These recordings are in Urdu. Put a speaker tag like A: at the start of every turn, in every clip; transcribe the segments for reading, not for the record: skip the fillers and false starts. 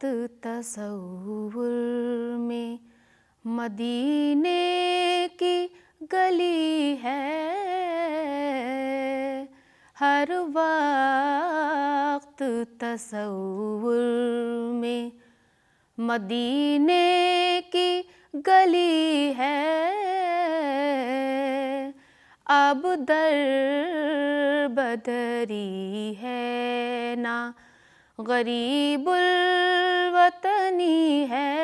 A: وقت تصور میں مدینے کی گلی ہے، ہر وقت تصور میں مدینے کی گلی ہے، اب در بدری ہے نا غریب الوطنی ہے،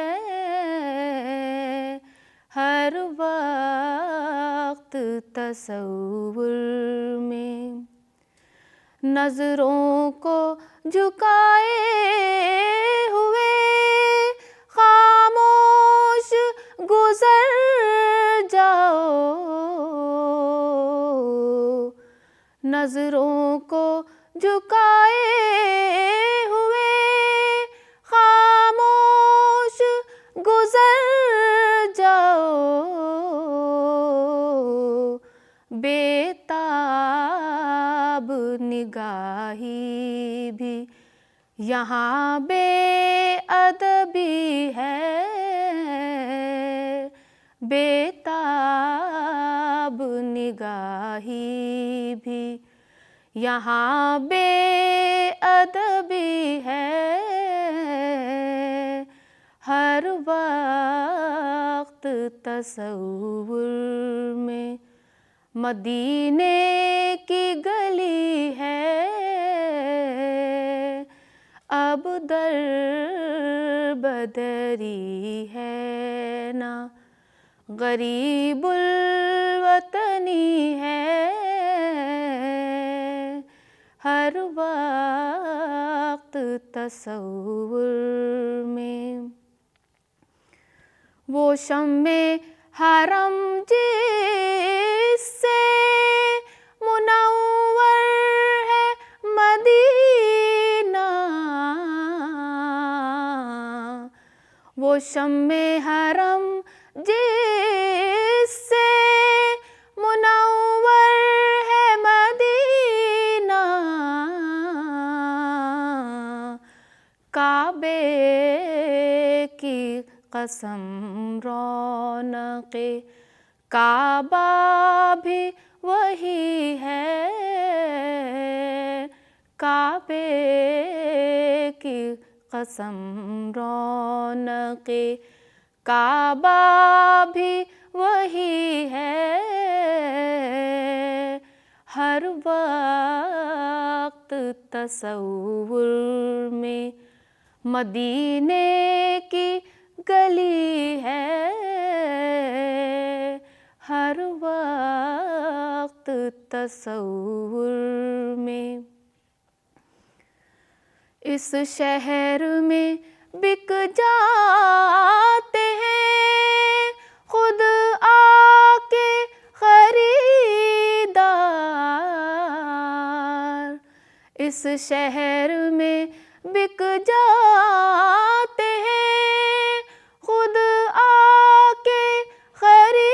A: ہر وقت تصور میں نظروں کو جھکائے ہوئے خاموش گزر جاؤ، نظروں کو جھکائے ہوئے خاموش گزر جاؤ، بے تاب نگاہی بھی یہاں بے ادبی ہے، بے تاب نگاہی بھی یہاں بے ادبی ہے، ہر وقت تصور میں مدینے کی گلی ہے، اب در بدری ہے نا غریب الوطنی ہے، ہر وقت تصور میں وہ شمع حرم جس سے منور ہے مدینہ، وہ شمع حرم جس سے منور ہے مدینہ، کعبے کی قسم رونق کعبہ بھی وہی ہے، کعبے کی قسم رونق کعبہ بھی وہی ہے، ہر وقت تصور میں مدینے کی گلی ہے، ہر وقت تصور میں اس شہر میں بک جاتے ہیں خود آ کے خریدار، اس شہر میں بک جاتے ہیں خود آ کے خریدار،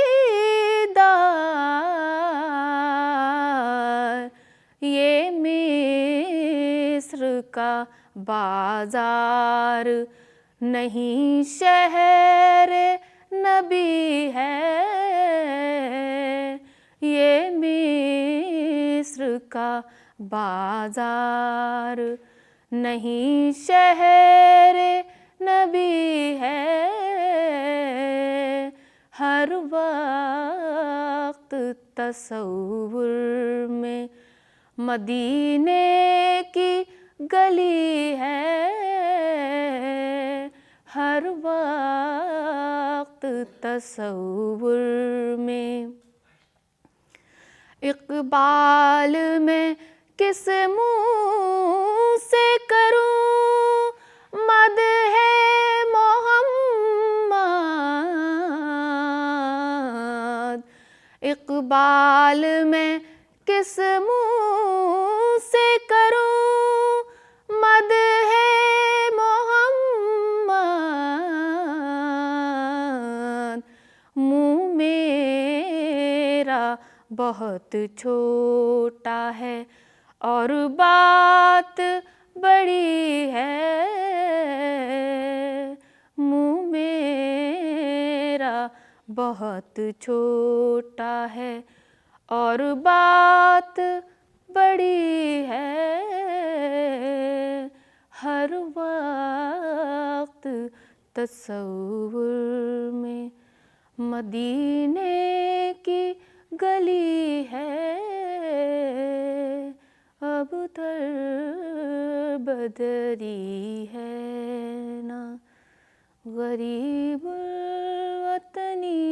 A: یہ مصر کا بازار نہیں شہر نبی ہے، یہ مصر کا بازار نہیں شہر نبی ہے، ہر وقت تصور میں مدینے کی گلی ہے، ہر وقت تصور میں اقبال میں کس منہ سے کروں مدح محمد، اقبال میں کس منہ سے کروں مدح محمد، منہ میرا بہت چھوٹا ہے اور بات بڑی ہے، بہت چھوٹا ہے اور بات بڑی ہے، ہر وقت تصور میں مدینے کی گلی ہے، اب در بدری ہے نا غریب الوطنی